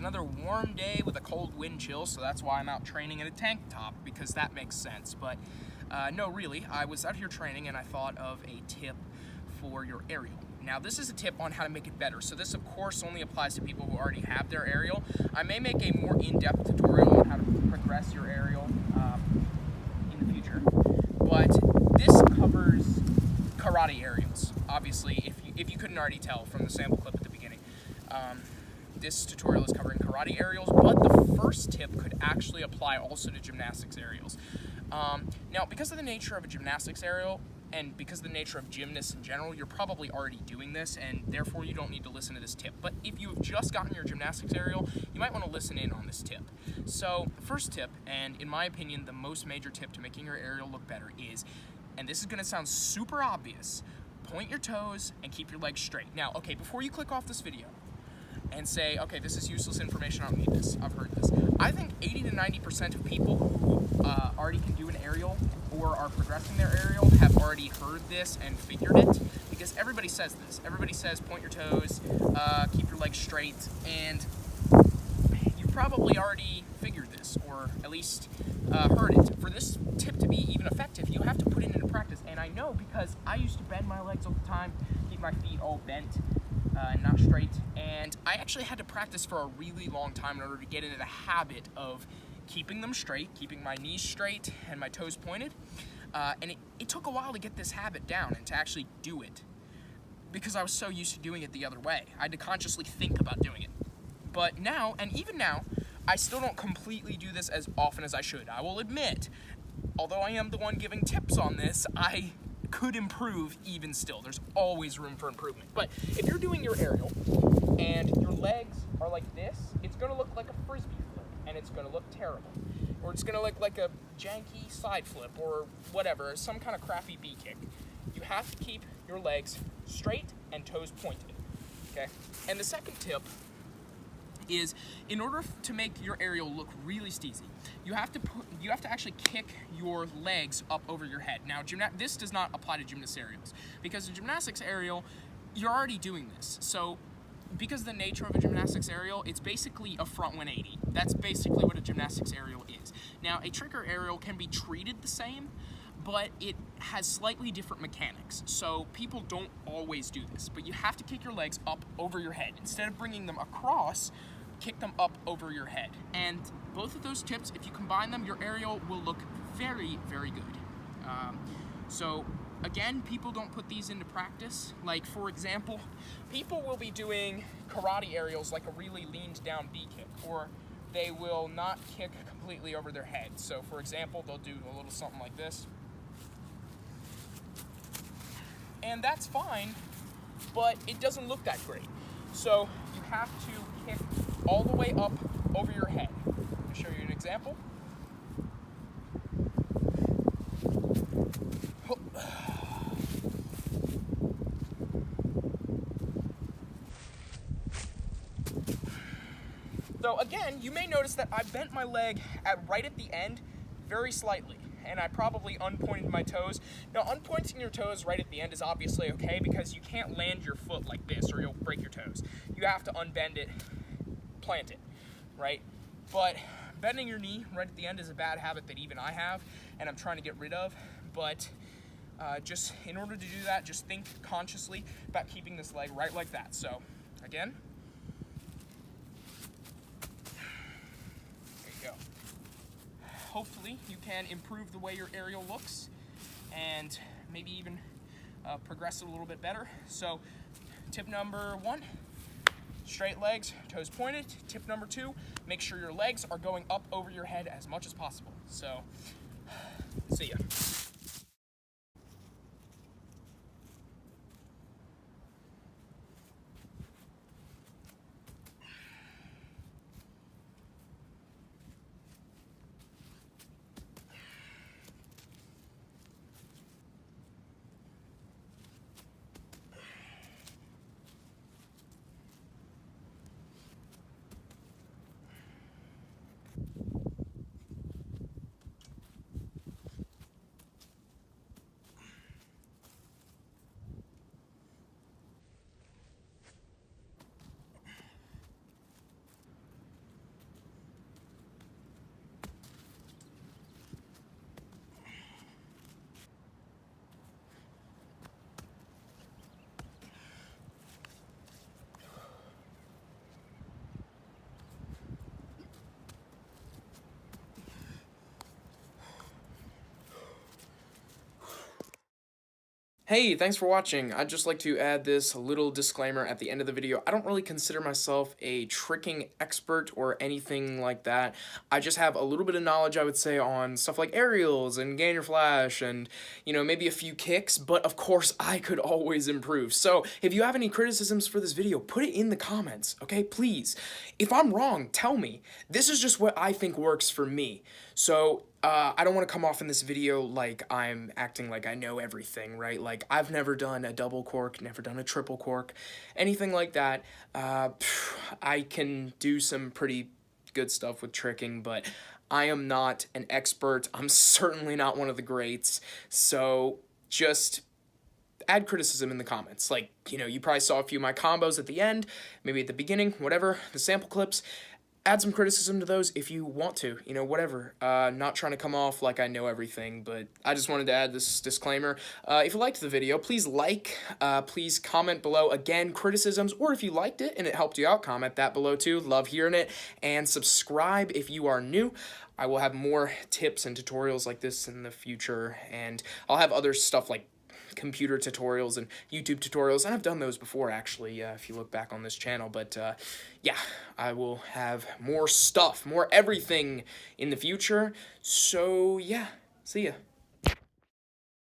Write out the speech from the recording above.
another warm day with a cold wind chill, so that's why I'm out training in a tank top, because that makes sense. But no, really, I was out here training and I thought of a tip for your aerial. Now, this is a tip on how to make it better. So this, of course, only applies to people who already have their aerial. I may make a more in-depth tutorial on how to progress your aerial in the future. But this covers karate aerials. Obviously, if you couldn't already tell from the sample clip at the beginning, this tutorial is covering karate aerials, but the first tip could actually apply also to gymnastics aerials. Now, because of the nature of a gymnastics aerial, and because of the nature of gymnasts in general, you're probably already doing this, and therefore you don't need to listen to this tip. But if you've just gotten your gymnastics aerial, you might want to listen in on this tip. So, the first tip, and in my opinion, the most major tip to making your aerial look better is, and this is going to sound super obvious, point your toes and keep your legs straight. Now, okay, before you click off this video and say, okay, this is useless information, I don't need this, I've heard this. I think 80 to 90% of people who already can do an aerial or are progressing their aerial have already heard this and figured it, because everybody says this. Everybody says point your toes, keep your legs straight, and you've probably already figured this, or at least heard it. For this tip to be even effective, you have to put it into practice, and I know because I used to bend my legs all the time, keep my feet all bent, and not straight, and I actually had to practice for a really long time in order to get into the habit of keeping them straight, keeping my knees straight and my toes pointed, and it took a while to get this habit down and to actually do it, because I was so used to doing it the other way. I had to consciously think about doing it. But now, and even now, I still don't completely do this as often as I should. I will admit, although I am the one giving tips on this, I could improve even still. There's always room for improvement. But if you're doing your aerial and your legs are like this, it's going to look like a frisbee flip, and it's going to look terrible. Or it's going to look like a janky side flip or whatever, some kind of crappy B kick. You have to keep your legs straight and toes pointed, okay? And the second tip is, in order to make your aerial look really steezy, you have to actually kick your legs up over your head. Now, this does not apply to gymnast aerials, because in gymnastics aerial, you're already doing this. So, because of the nature of a gymnastics aerial, it's basically a front 180. That's basically what a gymnastics aerial is. Now, a trick or aerial can be treated the same, but it has slightly different mechanics. So people don't always do this, but you have to kick your legs up over your head. Instead of bringing them across, kick them up over your head. And both of those tips, if you combine them, your aerial will look very, very good. So again, people don't put these into practice. Like, for example, people will be doing karate aerials like a really leaned down B kick, or they will not kick completely over their head. So for example, they'll do a little something like this. And that's fine, but it doesn't look that great. So you have to kick all the way up over your head. I'll show you an example. So again, you may notice that I bent my leg right at the end very slightly, and I probably unpointed my toes. Now, unpointing your toes right at the end is obviously okay, because you can't land your foot like this or you'll break your toes. You have to unbend it, plant it, right? But bending your knee right at the end is a bad habit that even I have, and I'm trying to get rid of. But just in order to do that, just think consciously about keeping this leg right like that. So again, there you go. Hopefully you can improve the way your aerial looks and maybe even progress it a little bit better. So tip number 1, straight legs, toes pointed. Tip number 2, make sure your legs are going up over your head as much as possible. So, see ya. Hey, thanks for watching. I'd just like to add this little disclaimer at the end of the video. I don't really consider myself a tricking expert or anything like that. I just have a little bit of knowledge, I would say, on stuff like aerials and gainer flash and, you know, maybe a few kicks, but of course I could always improve. So if you have any criticisms for this video, put it in the comments, okay? Please. If I'm wrong, tell me. This is just what I think works for me. So I don't want to come off in this video like I'm acting like I know everything, right? Like, I've never done a double cork, never done a triple cork, anything like that. I can do some pretty good stuff with tricking, but I am not an expert. I'm certainly not one of the greats, so just add criticism in the comments. Like, you know, you probably saw a few of my combos at the end, maybe at the beginning, whatever, the sample clips. Add some criticism to those if you want to, you know, whatever. Not trying to come off like I know everything, but I just wanted to add this disclaimer. If you liked the video, please please comment below, again, criticisms, or if you liked it and it helped you out, comment that below too. Love hearing it. And subscribe if you are new. I will have more tips and tutorials like this in the future, and I'll have other stuff like computer tutorials and YouTube tutorials, and I've done those before actually, if you look back on this channel, but yeah, I will have more stuff, more everything in the future, so yeah, see ya.